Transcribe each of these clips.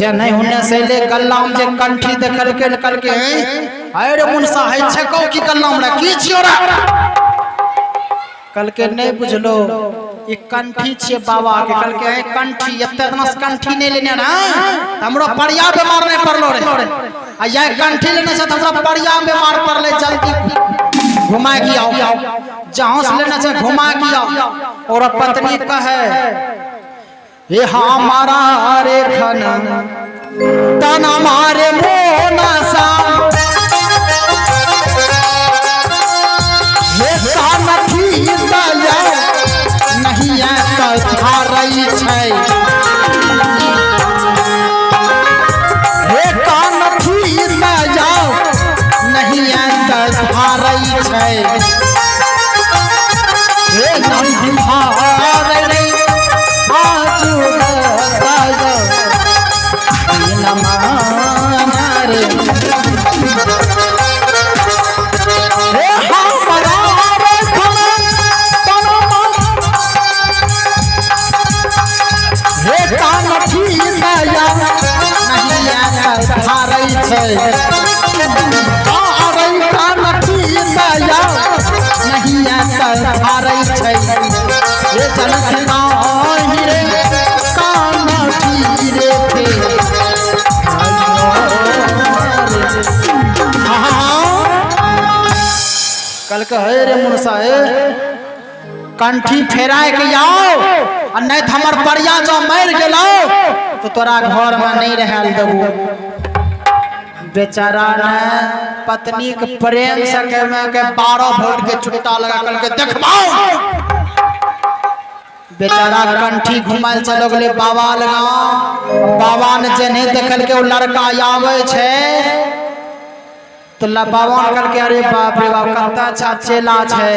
जे नहीं होने से ले गल्ला में जे कंठी देखल के निकल के अरे मुनसा है छको की गल्ला में की छियो रे कल के नहीं बुझलो ये कंठी छे बाबा के कल के कंठी एते दनस कंठी नहीं लेने ना हमरो परिया बीमार नहीं पड़लो रे आ ये कंठी लेने से हमरा परिया बीमार पड़ले जल्दी घुमा के आओ जहां से लेना से घुमा के आओ और पत्नी कहे ये हमारा रे खन तन हमारे मोना सा ये कानठी दया नहीं ऐसा धारई छै ये कानठी दया नहीं ऐसा धारई छै ये नहीं धारई कल कहे रे मुनसा कंठी फेराए के आओ और नहीं तो हमर परिया जो मर गेलो तो तोरा घर में नहीं रहल देबो बेचारा ने पत्नी के प्रेम से के 12 वोल्ट के चुट्टा लगा कल के देखबाओ बेचारा कंठी घुमाल चलो गेले बाबा लगा बाबा ने जने देखल के लड़का आवे छे तो बाबा कल के अरे बाप रे बाप कत अच्छा चेला छे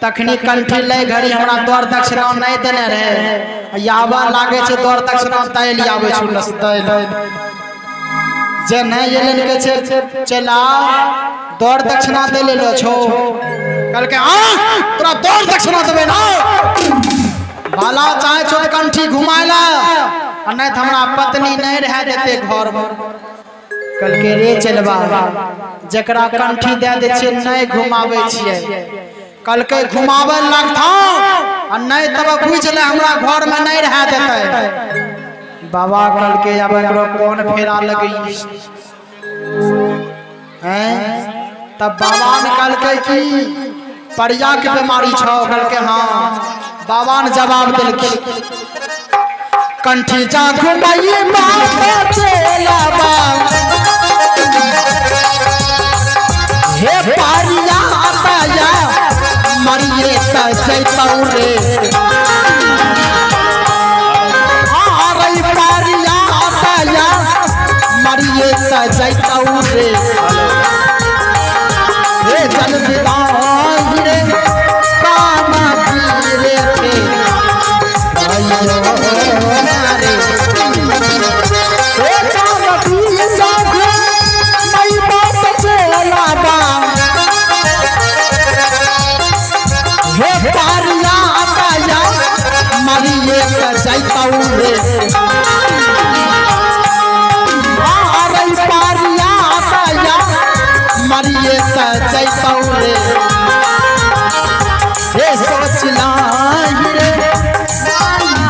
तखनी कंठी ले घड़ी हमरा द्वार दक्षिणा नहीं देने रहे याबा लागे छे द्वार दक्षिणा तैल आवे छु नस्तैल जे नहीं ये लेन के छे चेला द्वार दक्षिणा दे ले लो छो कल के आ तोरा द्वार दक्षिणा देबे ना बाला चाहे छो कंठी घुमाइला और नहीं त हमरा पत्नी नहीं रह देते घर में कल के रे चलबा जकरा कंठी दे दे छे नहीं घुमावे छिए कल के घुमावे लगथा और नहीं तब पूछ ले हमरा घर में नहीं रह देते बाबा कल के अब एकरो कौन फेरा लगी हैं तब बाबा ने कल के की परिया के बीमारी छो कल के हां बाबा ने जवाब दिल की कंठी जा घुमाइए माता चला बा हे पारिया आया मरिए सजैतौ रे अरे पारिया आया मरिए सजैतौ रे हे जल विदाई रे काना रे थे आयो रे हे काना साधु मई बात चला बा हे पारिया आया मरिए सजैतौ रे अरे पारिया आया मरिए सजैतौ रे हे सोचला रे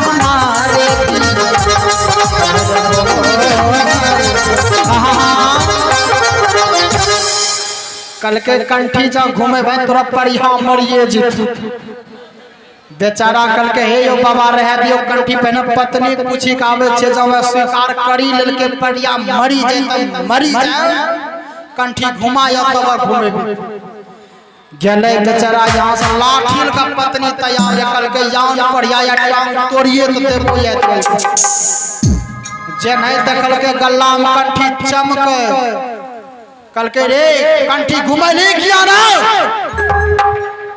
हमारे कल के कंठी जा घूमे भाई तोरा परिया मरिए जीतू बेचारा कल के हे यो बाबा रह दियो कंठी पहने पत्नी पूछी के आवे छे जब स्वीकार करी लेल के परिया मरी जाए कंठी घुमाया तब घूमे गेले बेचारा यहां से लाठी का पत्नी तैयार कल के यान परिया या टांग तोड़िए तो देबो या जे नहीं देखल के गल्ला में कंठी चमक कल के रे कंठी घुमे ले किया ना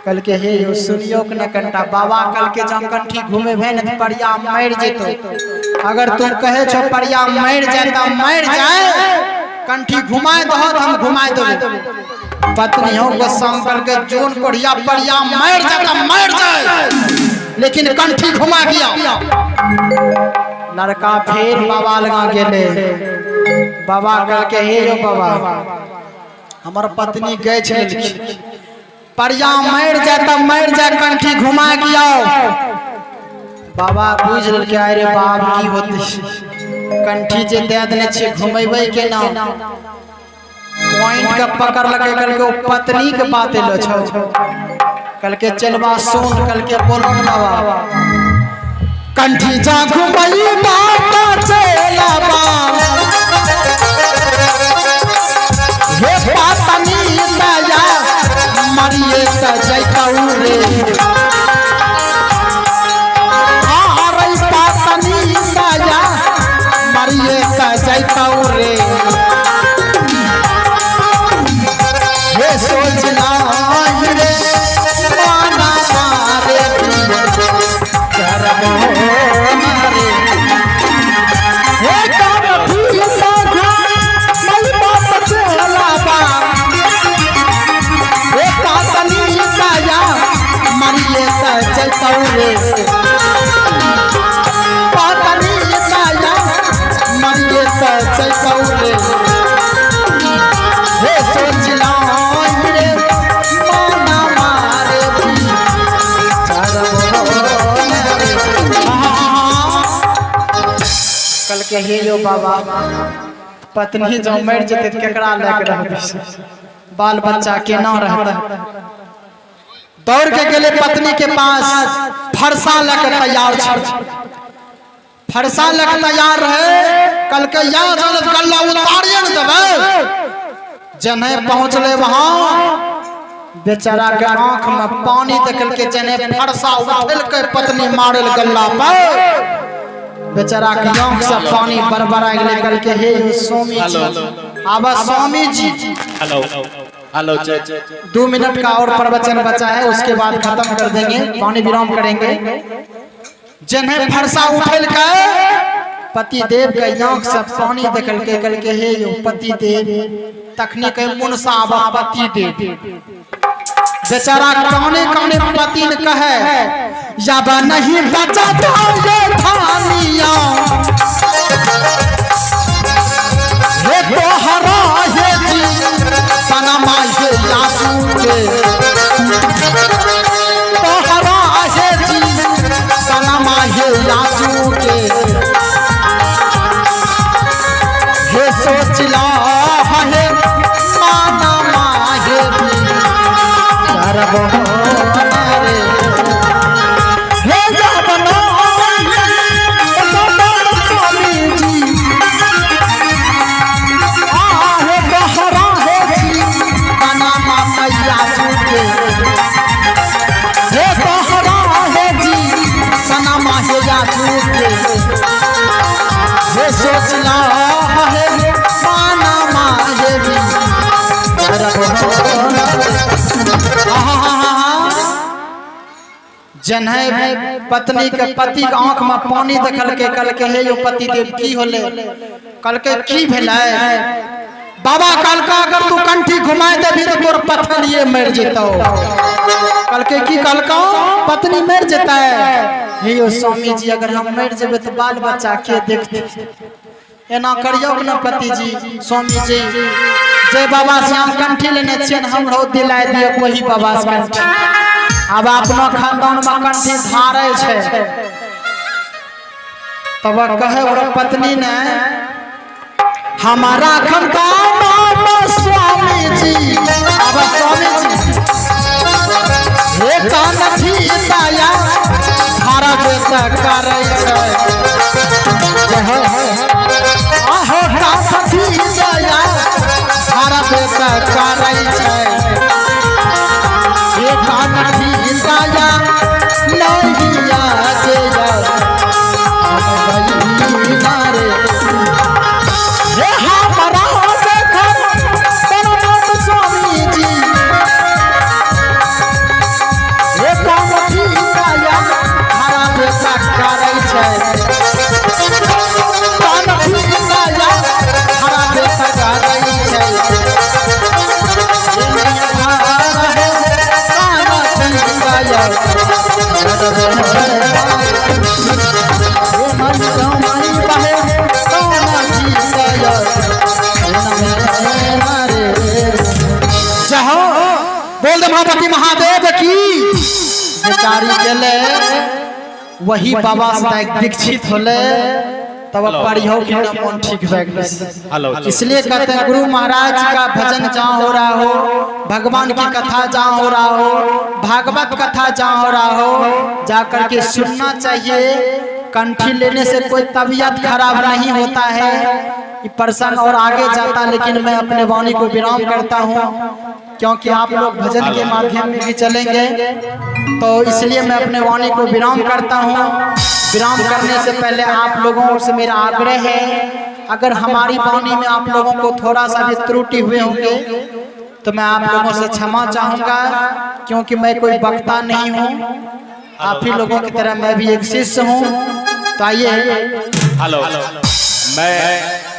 कल के हे यो सुनियो के न कंटा बाबा कल के जम कंठी घूमे भे न परिया मर जेतो अगर तुम कहे छो परिया मर जाता मर जाए कंठी घुमाए दो हम घुमाए दो पत्नी हो गुस्सा कर के जोन बढ़िया परिया मर जाता मर जाए लेकिन कंठी घुमा गया लड़का फिर बाबा लगा गेले। बाबा कहके हे यो बाबा हमर पत्नी गए छल परिया मर जाए तब मर जाए कंठी घुमा के आओ। बाबा बुझ लेलके अरे बाप की होते कंठी जे दे देने छे घुमेबै के ना पॉइंट का पकड़ लगे कल के पत्नी के बात लो छो कल के चलवा सुन कल के बोलो बाबा कंठी जा घुमई बाबा चलवा हे पत्नी दया मरिए सजैतौ रे आरे पत्नी दया मरिए सजैतौ रे हे सोचना रे माना मारे करबो मारे हे काम भी साधा मई बाप चला बा हे पत्नी दया मरिए सजैतौ रे पत्नी दया मरिए सजैतौ रे हे सोचना कल के हे यो बाबा पत्नी जो मर जते केकरा लेके रहबी बाल बच्चा केना रहता। दौड़ के गेले पत्नी के पास फरसा लेके तैयार छ फरसा लेके तैयार रहे कल के याद गल्ला उतारिए न देबे जने पहुंचले वहां बेचारा के आंख में पानी देखल के जने फरसा उठल के पत्नी मारल गल्ला पर बेचारा के आंख से पानी बरबरा गेले कल के हे स्वामी जी आबा Swami ji hello hello 2 minute का और प्रवचन बचा है उसके बाद खत्म कर देंगे पानी विराम करेंगे। जने फरसा उठल के पति देव के आंख से पानी देखल के कल के हे पति देव तखनी के मुनसा आबा पति देव बेचारा काने काने पति ने कहे जब नहीं बचा तो ये थानिया हे तोहरा हे जी सनमा हे यासू के तोहरा हे जी सनमा हे यासू के हे सोचला हे माना माहे करबो रे हे जबनो स्वामी जी आहे बहरा हे जी बना मैया के हे बहरा हे जी सना मैया के हे सोचला हे माना माहे करबो जन्हे पत्नी के पति के आंख में पानी देखल के कल के हे यो पति देव की होले कल के की भेलै बाबा कल का अगर तू कंठी घुमाए देबी तो तोर पत्नी मर जेतौ कल के की कल का पत्नी मर जेतै हे यो स्वामी जी अगर हम मर जेबे तो बाल बच्चा के देखते एना करियो न पति जी स्वामी जी जय बाबा से हम कंठी लेने छियै हमरो दिलाय दियो वही बाबा से कंठी अब अपना खानदान में कंठी धारे छे तब कहे और पत्नी ने हमारा खानदान में स्वामी जी अब स्वामी जी हे कानठी दया धारा बेटा करे छे जय आहो कानठी दया धारा बेटा करे छे हे कानठी दया नहीं आजे नारे हे हमारा देखो परम स्वामी जी हे कानठी दया धारा बेटा करे छे पानी बहे कान्हा जी सया जय हो बोल दे महापति महादेव की बेचारी गेले वही बाबा से दीक्षित होले तब पढ़ियो कि मन ठीक भए गेल। इसलिए कहते हैं गुरु महाराज का भजन जहाँ हो रहा हो, भगवान की कथा जहाँ हो रहा हो, भागवत कथा जहाँ हो रहा हो, जाकर के सुनना चाहिए। कंठी लेने से कोई तबीयत खराब नहीं होता है, पर्सन और आगे जाता। लेकिन मैं अपने वाणी को विराम करता हूँ क्योंकि आप लोग भजन के माध्यम में भी चलेंगे, तो इसलिए मैं अपने वाणी को विराम करता हूँ। विराम करने से पहले आप लोगों से मेरा आग्रह है, अगर हमारी वाणी में आप लोगों को थोड़ा सा भी त्रुटि हुए होंगे तो मैं आप लोगों से क्षमा चाहूँगा, क्योंकि मैं कोई वक्ता नहीं हूँ, आप ही लोगों की तरह मैं भी एक शिष्य हूँ। तो आइए मैं